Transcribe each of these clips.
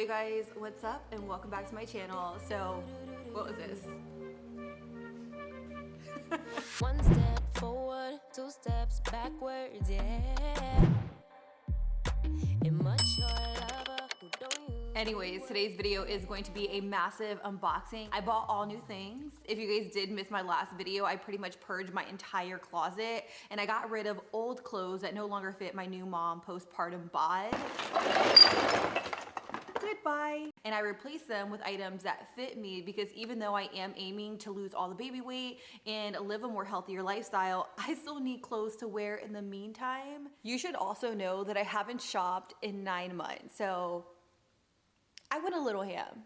Hello you guys, what's up and welcome back to my channel. So, what was this? One step forward, two steps backwards, yeah. Anyways, today's video is going to be a massive unboxing. I bought all new things. If you guys did miss my last video, I pretty much purged my entire closet and I got rid of old clothes that no longer fit my new mom postpartum bod. Goodbye. And I replaced them with items that fit me because even though I am aiming to lose all the baby weight and live a more healthier lifestyle, I still need clothes to wear in the meantime. You should also know that I haven't shopped in 9 months, so I went a little ham,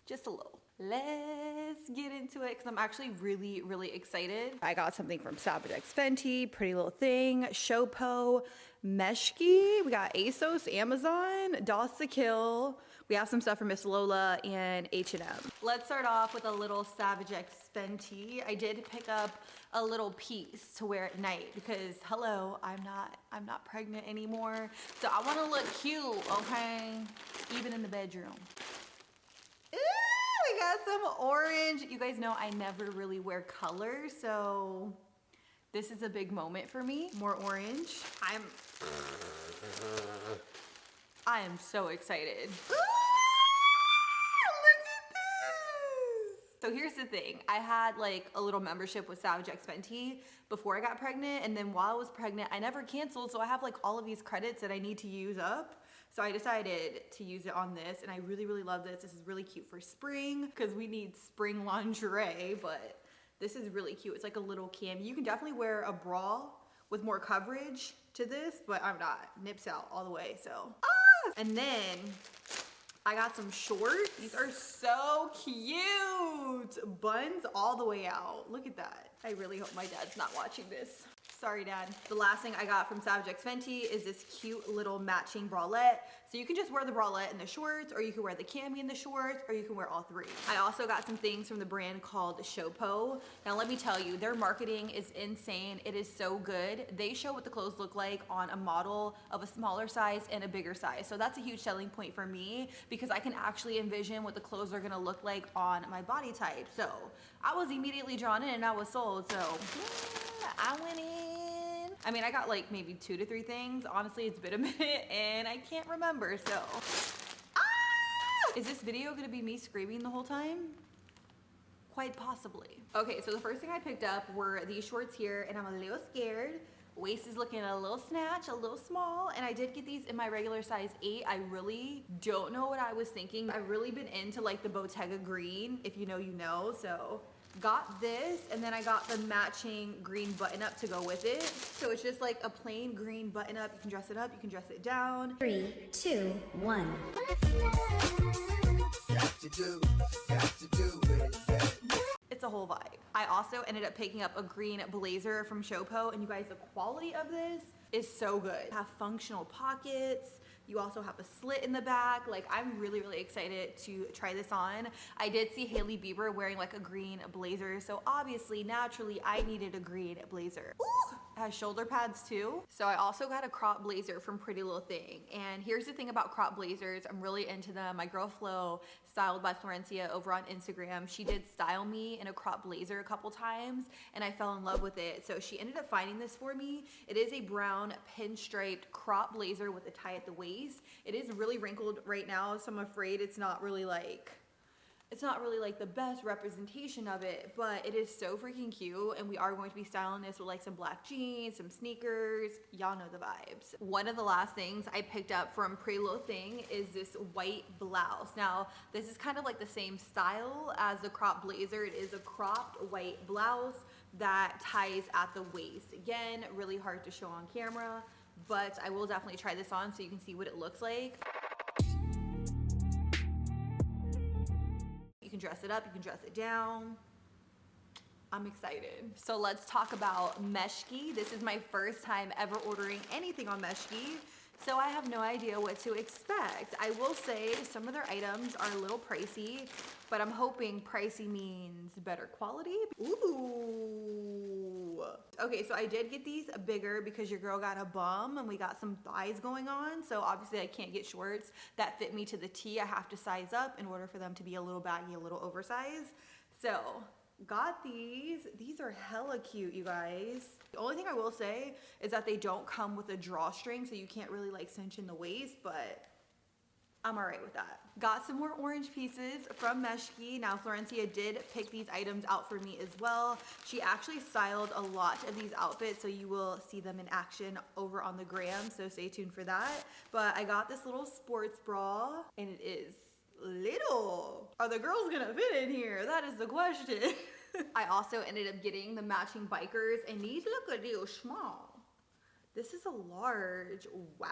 just a little. Let's get into it because I'm actually really excited. I got something from X Fenty, Pretty Little Thing, Showpo, Meshki. We got ASOS, Amazon, Doss to Kill. We have some stuff from Miss Lola and H&M. Let's start off with a little X Fenty. I did pick up a little piece to wear at night because hello, I'm not pregnant anymore. So I want to look cute, okay? Even in the bedroom. I got some orange. You guys know I never really wear color, so this is a big moment for me. More orange. I am so excited. Look at this. So here's the thing. I had like a little membership with X Fenty before I got pregnant, and then while I was pregnant, I never canceled, so I have like all of these credits that I need to use up. So I decided to use it on this, and I really love this. This is really cute for spring because we need spring lingerie, but this is really cute. It's like a little cami. You can definitely wear a bra with more coverage to this, but I'm not. Nips out all the way, so. And then I got some shorts. These are so cute. Buns all the way out. Look at that. I really hope my dad's not watching this. Sorry, Dad. The last thing I got from X Fenty is this cute little matching bralette. So you can just wear the bralette in the shorts, or you can wear the cami in the shorts, or you can wear all three. I also got some things from the brand called Showpo. Now let me tell you, their marketing is insane. It is so good. They show what the clothes look like on a model of a smaller size and a bigger size. So that's a huge selling point for me because I can actually envision what the clothes are gonna look like on my body type. So I was immediately drawn in and I was sold. So yeah, I went in. I mean, I got like maybe 2 to 3 things. Honestly, it's been a minute and I can't remember, so. Is this video gonna be me screaming the whole time? Quite possibly. Okay, so the first thing I picked up were these shorts here, and I'm a little scared. Waist is looking a little snatch, a little small, and I did get these in my regular size 8. I really don't know what I was thinking. I've really been into like the Bottega green, if you know, you know, so. Got this, and then I got the matching green button up to go with it. So it's just like a plain green button up. You can dress it up, you can dress it down. 3, 2, 1. It's a whole vibe. I also ended up picking up a green blazer from Showpo, and you guys, the quality of this is so good. Have functional pockets. You also have a slit in the back. Like, I'm really excited to try this on. I did see Hailey Bieber wearing like a green blazer, so obviously, naturally, I needed a green blazer. Ooh! It has shoulder pads too. So I also got a crop blazer from Pretty Little Thing. And here's the thing about crop blazers, I'm really into them. My girl Flo, styled by Florencia over on Instagram, she did style me in a crop blazer a couple times, and I fell in love with it. So she ended up finding this for me. It is a brown pinstriped crop blazer with a tie at the waist. It is really wrinkled right now, so I'm afraid it's not really like the best representation of it, but it is so freaking cute, and we are going to be styling this with like some black jeans, some sneakers. Y'all know the vibes. One of the last things I picked up from Pretty Little Thing is this white blouse. Now, this is kind of like the same style as the crop blazer. It is a cropped white blouse that ties at the waist. Again, really hard to show on camera, but I will definitely try this on so you can see what it looks like. You can dress it up, you can dress it down. I'm excited. So let's talk about Meshki. This is my first time ever ordering anything on Meshki, so I have no idea what to expect. I will say some of their items are a little pricey, but I'm hoping pricey means better quality. Ooh, Okay, so I did get these bigger because your girl got a bum and we got some thighs going on. So obviously I can't get shorts that fit me to the T. I have to size up in order for them to be a little baggy, a little oversized. So got these. These are hella cute, you guys. The only thing I will say is that they don't come with a drawstring, so you can't really like cinch in the waist, but I'm all right with that. Got some more orange pieces from Meshki. Now Florencia did pick these items out for me as well. She actually styled a lot of these outfits, so you will see them in action over on the gram, so stay tuned for that. But I got this little sports bra, and it is little. Are the girls gonna fit in here? That is the question. I also ended up getting the matching bikers, and these look a little small. This is a large. Wow.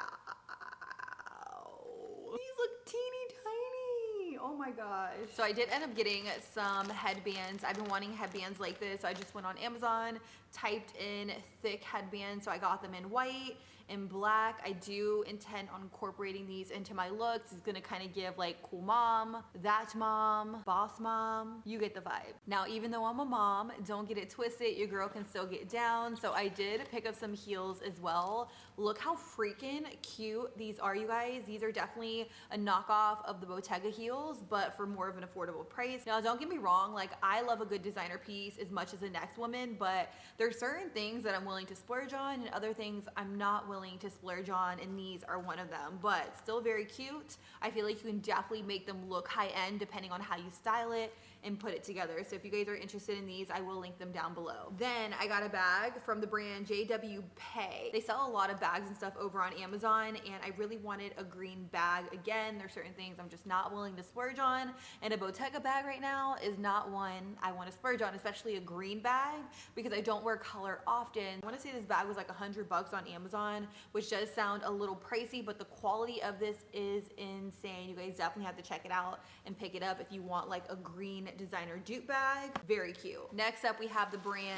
These look teeny tiny. Oh my gosh. So I did end up getting some headbands. I've been wanting headbands like this. So I just went on Amazon, typed in thick headbands. So I got them in white and black. I do intend on incorporating these into my looks. It's gonna kind of give like cool mom, that mom, boss mom. You get the vibe. Now, even though I'm a mom, don't get it twisted. Your girl can still get down. So I did pick up some heels as well. Look how freaking cute these are, you guys. These are definitely a knockoff of the Bottega heels, but for more of an affordable price. Now, don't get me wrong. Like, I love a good designer piece as much as the next woman, but there's certain things that I'm willing to splurge on and other things I'm not willing to splurge on, and these are one of them, but still very cute. I feel like you can definitely make them look high-end depending on how you style it and put it together. So if you guys are interested in these, I will link them down below. Then I got a bag from the brand JW Pay. They sell a lot of bags and stuff over on Amazon, and I really wanted a green bag. Again, there's certain things I'm just not willing to splurge on, and a Bottega bag right now is not one I want to splurge on, especially a green bag, because I don't wear color often. I want to say this bag was like $100 on Amazon, which does sound a little pricey, but the quality of this is insane. You guys definitely have to check it out and pick it up if you want like a green designer dupe bag. Very cute. Next up, we have the brand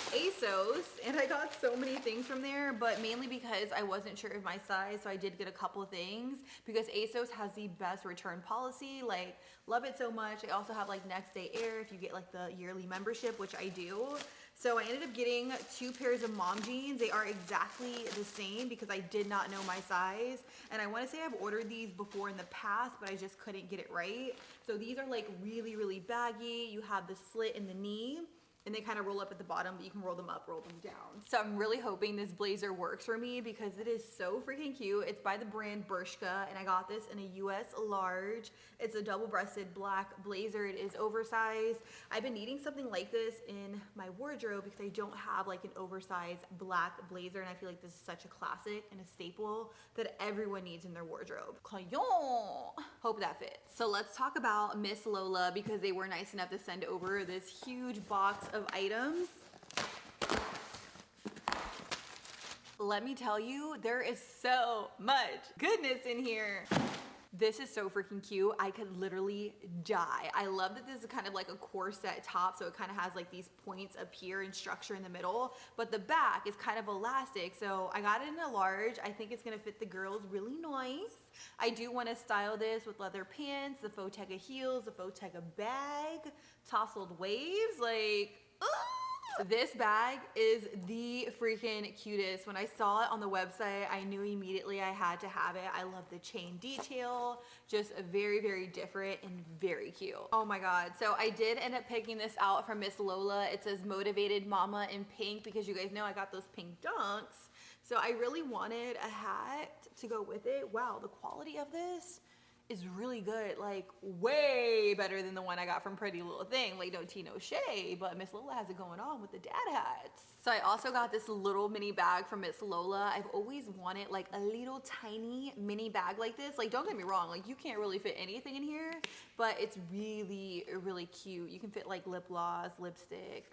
ASOS, and I got so many things from there, but mainly because I wasn't sure of my size, so I did get a couple things because ASOS has the best return policy. Like, love it so much. I also have like next day air if you get like the yearly membership, which I do. So I ended up getting 2 pairs of mom jeans. They are exactly the same because I did not know my size. And I want to say I've ordered these before in the past, but I just couldn't get it right. So these are like really, really baggy. You have the slit in the knee, and they kind of roll up at the bottom, but you can roll them up, roll them down. So I'm really hoping this blazer works for me because it is so freaking cute. It's by the brand Bershka, and I got this in a US large. It's a double-breasted black blazer. It is oversized. I've been needing something like this in my wardrobe because I don't have like an oversized black blazer, and I feel like this is such a classic and a staple that everyone needs in their wardrobe. Hope that fits. So let's talk about Miss Lola because they were nice enough to send over this huge box of items. Let me tell you, there is so much goodness in here. This is so freaking cute. I could literally die. I love that this is kind of like a corset top, so it kind of has like these points up here and structure in the middle, but the back is kind of elastic. So I got it in a large. I think it's gonna fit the girls really nice. I do want to style this with leather pants, the Bottega heels, the Bottega bag, tousled waves, like, ooh! This bag is the freaking cutest. When I saw it on the website, I knew immediately I had to have it. I love the chain detail, just very, very different and very cute. Oh my God. So I did end up picking this out from Miss Lola. It says Motivated Mama in pink because you guys know I got those pink dunks. So I really wanted a hat to go with it. Wow, the quality of this is really good, like way better than the one I got from Pretty Little Thing. Like, no tea, no shade, but Miss Lola has it going on with the dad hats. So I also got this little mini bag from Miss Lola. I've always wanted like a little tiny mini bag like this. Like, don't get me wrong, like you can't really fit anything in here, but it's really, really cute. You can fit like lip gloss, lipstick.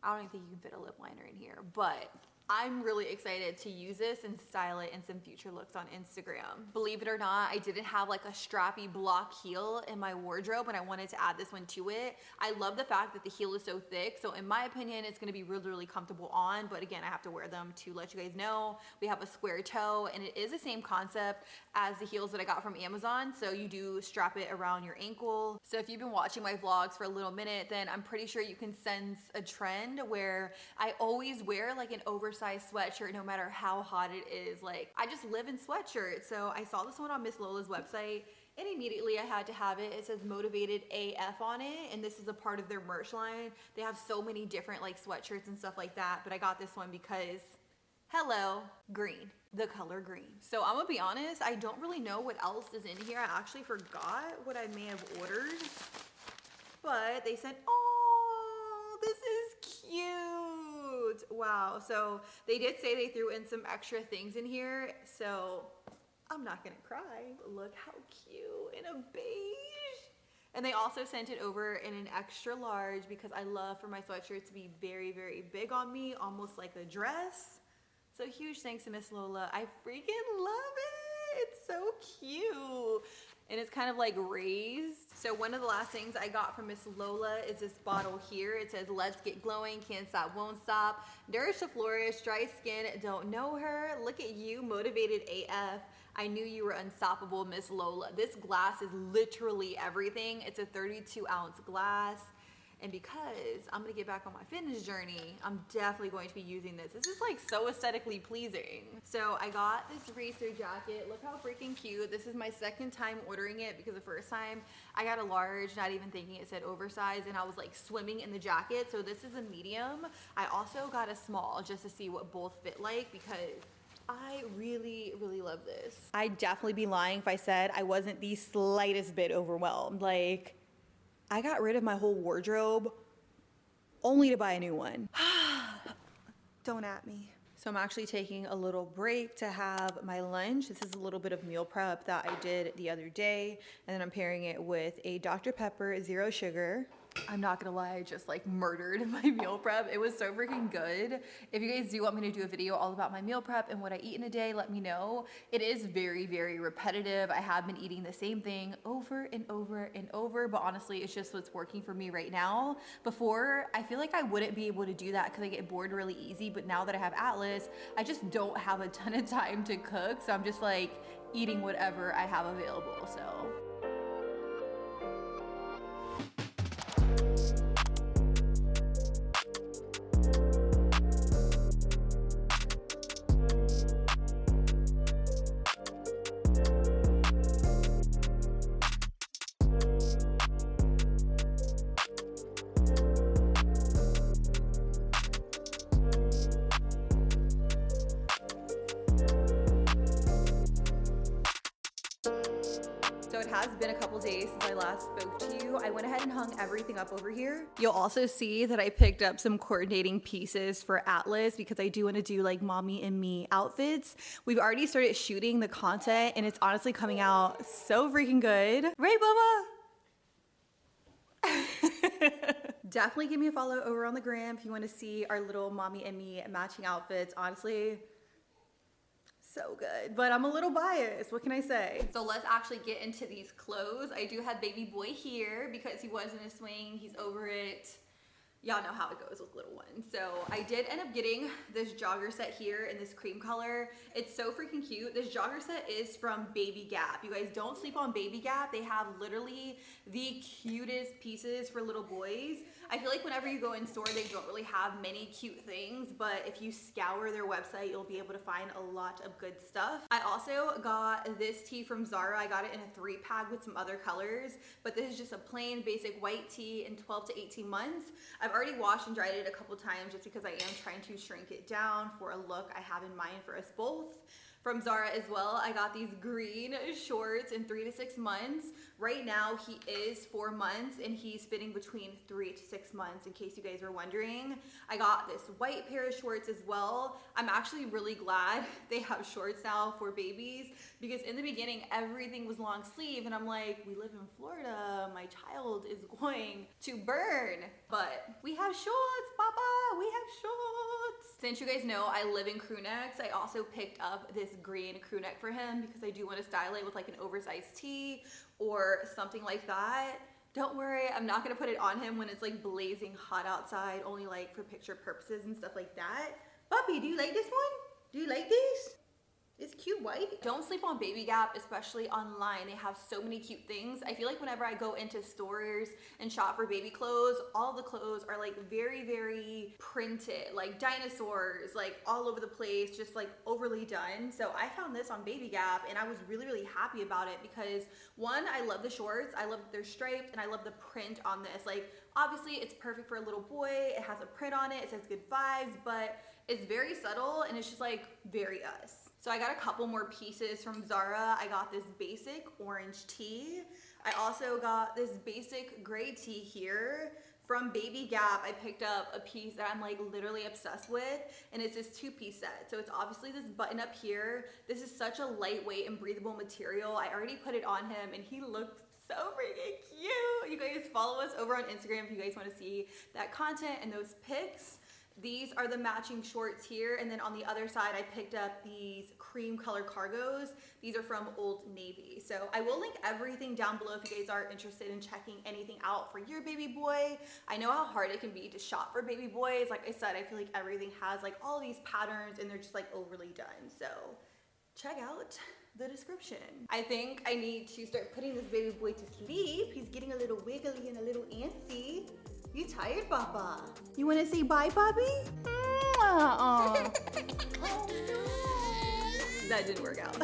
I don't even think you can fit a lip liner in here, but I'm really excited to use this and style it in some future looks on Instagram. Believe it or not, I didn't have like a strappy block heel in my wardrobe and I wanted to add this one to it. I love the fact that the heel is so thick. So in my opinion, it's gonna be really, really comfortable on, but again, I have to wear them to let you guys know. We have a square toe and it is the same concept as the heels that I got from Amazon. So you do strap it around your ankle. So if you've been watching my vlogs for a little minute, then I'm pretty sure you can sense a trend where I always wear like an oversized sweatshirt no matter how hot it is. Like I just live in sweatshirts. So I saw this one on Miss Lola's website and immediately I had to have it. It says Motivated AF on it and this is a part of their merch line. They have so many different like sweatshirts and stuff like that, but I got this one because hello, green, the color green. So I'm gonna be honest, I don't really know what else is in here. I actually forgot what I may have ordered, but they said, oh, this is cute. Wow, so they did say they threw in some extra things in here, so I'm not gonna cry. Look how cute in a beige. And they also sent it over in an extra large because I love for my sweatshirt to be very, very big on me, almost like a dress. So huge thanks to Miss Lola. I freaking love it. It's so cute. And it's kind of like raised. So one of the last things I got from Miss Lola is this bottle here. It says, let's get glowing, can't stop, won't stop. Nourish to flourish, dry skin, don't know her. Look at you, motivated AF. I knew you were unstoppable, Miss Lola. This glass is literally everything. It's a 32-ounce glass. And because I'm gonna get back on my fitness journey, I'm definitely going to be using this. This is like so aesthetically pleasing. So I got this racer jacket. Look how freaking cute. This is my second time ordering it because the first time I got a large, not even thinking it said oversized, and I was like swimming in the jacket. So this is a medium. I also got a small just to see what both fit like because I really, really love this. I'd definitely be lying if I said I wasn't the slightest bit overwhelmed. Like, I got rid of my whole wardrobe only to buy a new one. Don't at me. So I'm actually taking a little break to have my lunch. This is a little bit of meal prep that I did the other day. And then I'm pairing it with a Dr. Pepper Zero Sugar. I'm not gonna lie, I just like murdered my meal prep. It was so freaking good. If you guys do want me to do a video all about my meal prep and what I eat in a day, let me know. It is very, very repetitive. I have been eating the same thing over and over and over, but honestly, it's just what's working for me right now. Before, I feel like I wouldn't be able to do that because I get bored really easy, but now that I have Atlas, I just don't have a ton of time to cook, so I'm just like eating whatever I have available, so. So it has been a couple days since I last spoke to you. I went ahead and hung everything up over here. You'll also see that I picked up some coordinating pieces for Atlas because I do want to do like mommy and me outfits. We've already started shooting the content and it's honestly coming out so freaking good. Right, Bubba? Definitely give me a follow over on the gram if you want to see our little mommy and me matching outfits. Honestly, so good, but I'm a little biased. What can I say? So let's actually get into these clothes. I do have baby boy here because he was in a swing. He's over it. Y'all know how it goes with little ones. So I did end up getting this jogger set here in this cream color. It's so freaking cute. This jogger set is from Baby Gap. You guys don't sleep on Baby Gap. They have literally the cutest pieces for little boys. I feel like whenever you go in store, they don't really have many cute things, but if you scour their website, you'll be able to find a lot of good stuff. I also got this tee from Zara. I got it in a 3-pack with some other colors, but this is just a plain basic white tee in 12 to 18 months. I've already washed and dried it a couple times just because I am trying to shrink it down for a look I have in mind for us both. From Zara as well, I got these green shorts in 3 to 6 months. Right now, he is 4 months and he's fitting between 3 to 6 months, in case you guys were wondering. I got this white pair of shorts as well. I'm actually really glad they have shorts now for babies, because in the beginning, everything was long sleeve and I'm like, we live in Florida, my child is going to burn. But we have shorts, Papa, we have shorts. Since you guys know I live in crew necks, I also picked up this green crew neck for him because I do want to style it with like an oversized tee or something like that. Don't worry, I'm not gonna put it on him when it's like blazing hot outside, only like for picture purposes and stuff like that. Puppy, do you like this one? Do you like this? It's cute white. Don't sleep on Baby Gap, especially online. They have so many cute things. I feel like whenever I go into stores and shop for baby clothes, all the clothes are like very, very printed, like dinosaurs, like all over the place, just like overly done. So I found this on Baby Gap and I was really, really happy about it because one, I love the shorts. I love that they're striped and I love the print on this. Like obviously it's perfect for a little boy. It has a print on it. It says good vibes, but it's very subtle and it's just like very us. So I got a couple more pieces from Zara. I got this basic orange tee. I also got this basic gray tee here. From Baby Gap, I picked up a piece that I'm like literally obsessed with, and it's this 2-piece set. So it's obviously this button up here. This is such a lightweight and breathable material. I already put it on him and he looks so freaking cute. You guys follow us over on Instagram if you guys want to see that content and those pics. These are the matching shorts here, and then on the other side I picked up these cream color cargos. These are from Old Navy. So I will link everything down below if you guys are interested in checking anything out for your baby boy. I know how hard it can be to shop for baby boys. Like I said, I feel like everything has like all these patterns and they're just like overly done. So check out the description. I think I need to start putting this baby boy to sleep. He's getting a little wiggly and a little antsy. You tired, Papa? You wanna say bye, Bobby? Oh, no. That didn't work out.